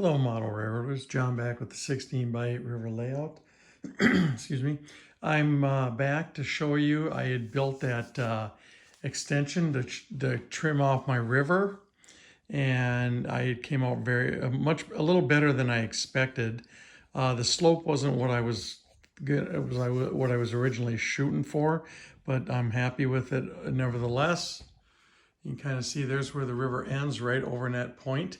Hello, model railroaders. John back with the 16 by 8 river layout. Excuse me. I'm back to show you. I had built that extension to trim off my river, and I came out a little better than I expected. The slope wasn't what I was good. It was what I was originally shooting for, but I'm happy with it nevertheless. You can kind of see there's where the river ends, right over in that point.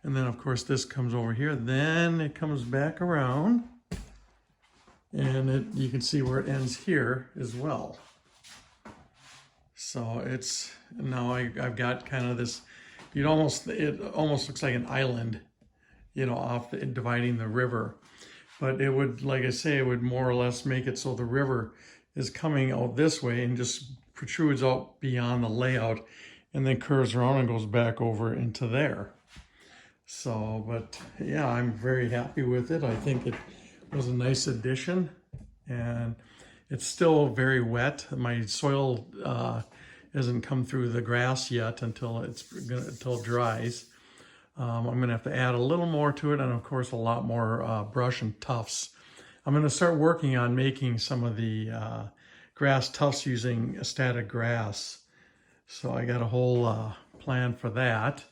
And then of course this comes over here, then it comes back around, and you can see where it ends here as well. So now I've got kind of this, it almost looks like an island, dividing the river. But it would, like I say, it would more or less make it so the river is coming out this way and just protrudes out beyond the layout and then curves around and goes back over into there. So, but yeah, I'm very happy with it. I think it was a nice addition, and it's still very wet. My soil hasn't come through the grass yet until it dries. I'm gonna have to add a little more to it, and of course a lot more brush and tufts. I'm gonna start working on making some of the grass tufts using static grass. So I got a whole plan for that.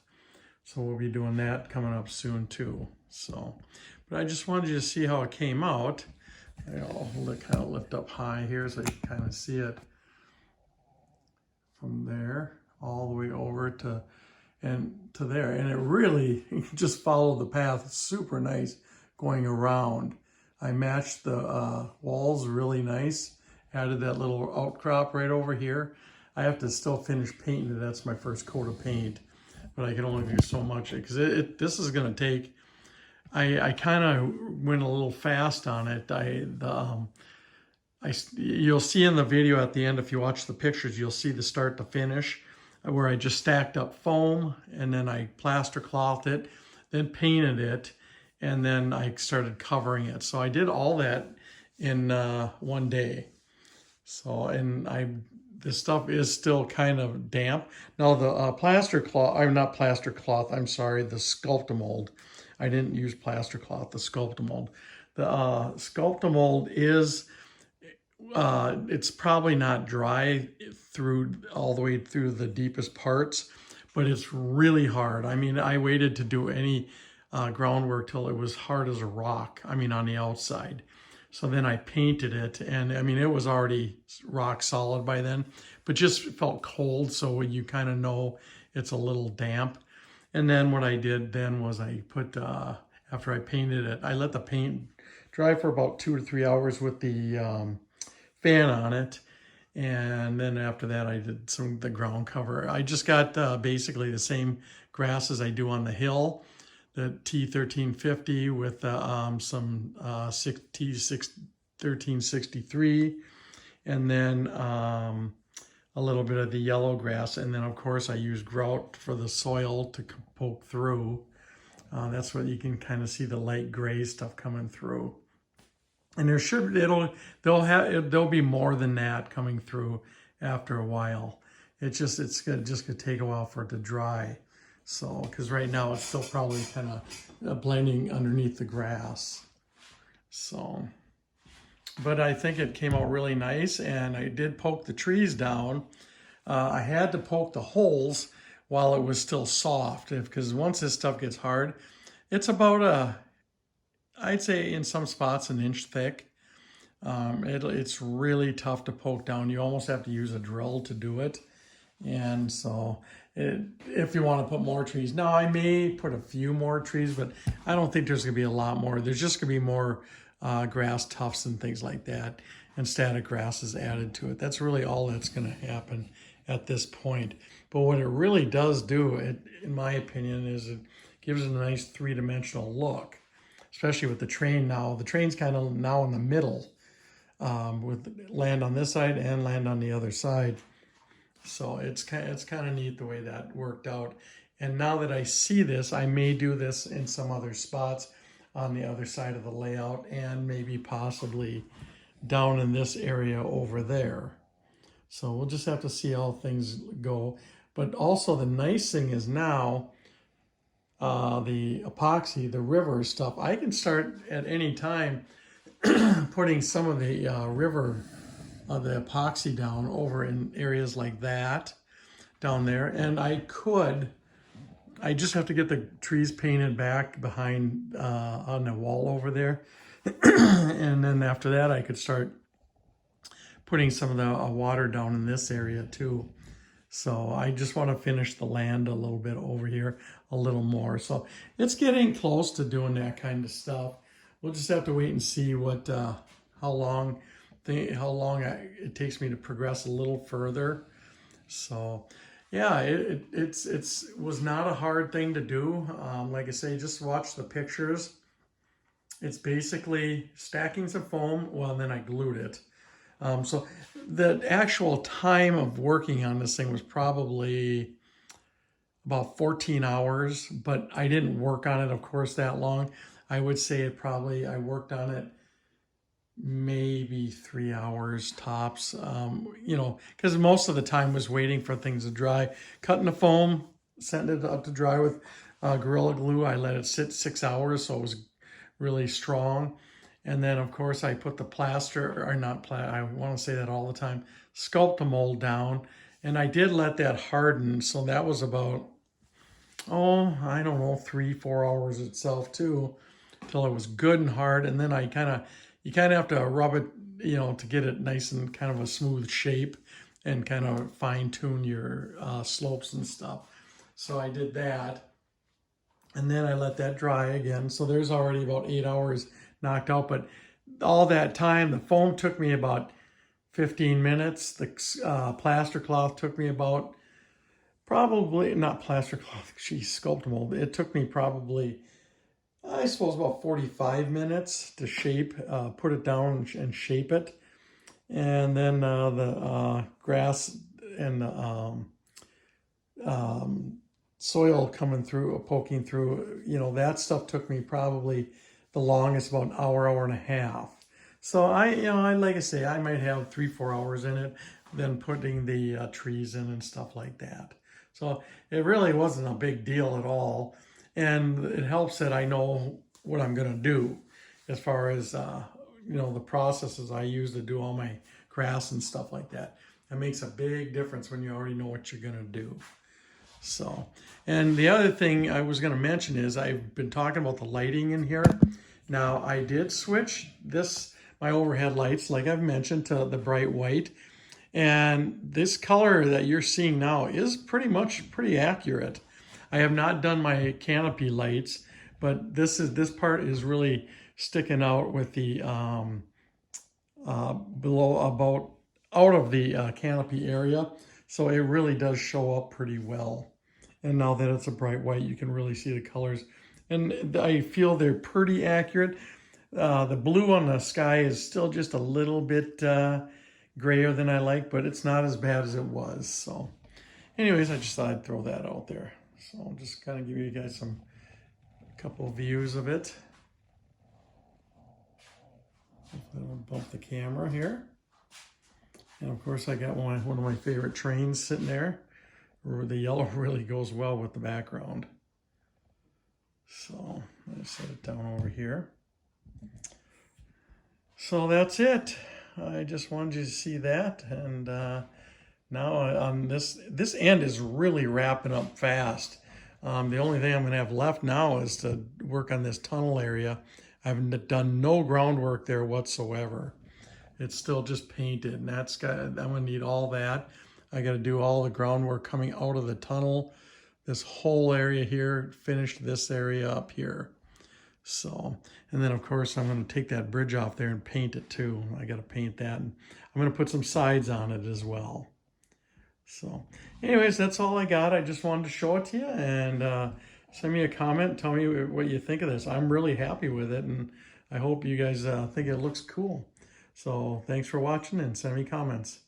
So we'll be doing that coming up soon too. So, but I just wanted you to see how it came out. I'll kind of lift up high here so you can kind of see it from there all the way over to there. And it really just followed the path. It's super nice going around. I matched the walls really nice. Added that little outcrop right over here. I have to still finish painting it. That's my first coat of paint. But I can only do so much because this is going to take. I kind of went a little fast on it. You'll see in the video at the end, if you watch the pictures, you'll see the start to finish where I just stacked up foam and then I plaster clothed it, then painted it, and then I started covering it. So I did all that in one day. So, this stuff is still kind of damp. Now the plaster cloth, not plaster cloth, I'm sorry, the Sculptamold. I didn't use plaster cloth, the Sculptamold. The Sculptamold is, it's probably not dry all the way through the deepest parts, but it's really hard. I mean, I waited to do any groundwork till it was hard as a rock, on the outside. So then I painted it, and it was already rock solid by then, but just felt cold, so you kind of know it's a little damp. And then what I did then was I put, after I painted it, I let the paint dry for about 2 to 3 hours with the fan on it. And then after that, I did the ground cover. I just got basically the same grass as I do on the hill. The T1350 with some T1363, and then a little bit of the yellow grass, and then of course I use grout for the soil to poke through. That's what you can kind of see, the light gray stuff coming through. And there'll be more than that coming through after a while. It's gonna take a while for it to dry. So, because right now it's still probably kind of blending underneath the grass. So, but I think it came out really nice, and I did poke the trees down. I had to poke the holes while it was still soft, because once this stuff gets hard, it's about I'd say in some spots an inch thick. It's really tough to poke down. You almost have to use a drill to do it. And so if you want to put more trees, now I may put a few more trees, but I don't think there's gonna be a lot more. There's just gonna be more grass tufts and things like that, and static grass is added to it. That's really all that's gonna happen at this point. But what it really does do, in my opinion, is it gives it a nice three-dimensional look, especially with the train now. The train's kind of now in the middle, with land on this side and land on the other side. So it's kind of neat the way that worked out. And now that I see this, I may do this in some other spots on the other side of the layout, and maybe possibly down in this area over there. So we'll just have to see how things go. But also the nice thing is now the epoxy, the river stuff, I can start at any time putting some of the river, the epoxy down over in areas like that down there. And I just have to get the trees painted back behind on the wall over there. And then after that, I could start putting some of the water down in this area too. So I just want to finish the land a little bit over here, a little more. So it's getting close to doing that kind of stuff. We'll just have to wait and see what, how long it takes me to progress a little further. So yeah, it was not a hard thing to do. Like I say, just watch the pictures. It's basically stacking some foam. Well, and then I glued it. So the actual time of working on this thing was probably about 14 hours, but I didn't work on it, of course, that long. I would say I worked on it maybe 3 hours tops, you know, because most of the time was waiting for things to dry. Cutting the foam, sending it up to dry with Gorilla Glue. I let it sit 6 hours, so it was really strong. And then, of course, I put the plaster, or not I want to say that all the time, Sculpting down. And I did let that harden, so that was about, I don't know, 3-4 hours itself too, till it was good and hard. And then you kind of have to rub it, you know, to get it nice and kind of a smooth shape and kind of fine tune your slopes and stuff. So I did that. And then I let that dry again. So there's already about 8 hours knocked out, but all that time, the foam took me about 15 minutes. The plaster cloth took me about, probably, not plaster cloth, Sculpt mold. It took me probably, I suppose, about 45 minutes to shape, put it down and shape it. And then the grass and the soil coming through, poking through, you know, that stuff took me probably the longest, about an hour, hour and a half. So like I say, I might have 3-4 hours in it, then putting the trees in and stuff like that. So it really wasn't a big deal at all. And it helps that I know what I'm going to do as far as, you know, the processes I use to do all my grass and stuff like that. It makes a big difference when you already know what you're going to do. So, and the other thing I was going to mention is I've been talking about the lighting in here. Now, I did switch my overhead lights, like I've mentioned, to the bright white. And this color that you're seeing now is pretty accurate. I have not done my canopy lights, but this part is really sticking out with the below, out of the canopy area. So it really does show up pretty well. And now that it's a bright white, you can really see the colors. And I feel they're pretty accurate. The blue on the sky is still just a little bit grayer than I like, but it's not as bad as it was. So anyways, I just thought I'd throw that out there. So I'll just kind of give you guys a couple of views of it. I'll bump the camera here. And of course, I got one of my favorite trains sitting there. The yellow really goes well with the background. So I'm set it down over here. So that's it. I just wanted you to see that. And now on this end is really wrapping up fast. The only thing I'm going to have left now is to work on this tunnel area. I've done no groundwork there whatsoever. It's still just painted, and I'm going to need all that. I got to do all the groundwork coming out of the tunnel, this whole area here, finish this area up here. So, and then of course I'm going to take that bridge off there and paint it too. I got to paint that, and I'm going to put some sides on it as well. So anyways, that's all I got. I just wanted to show it to you, and send me a comment. Tell me what you think of this. I'm really happy with it, and I hope you guys think it looks cool. So thanks for watching, and send me comments.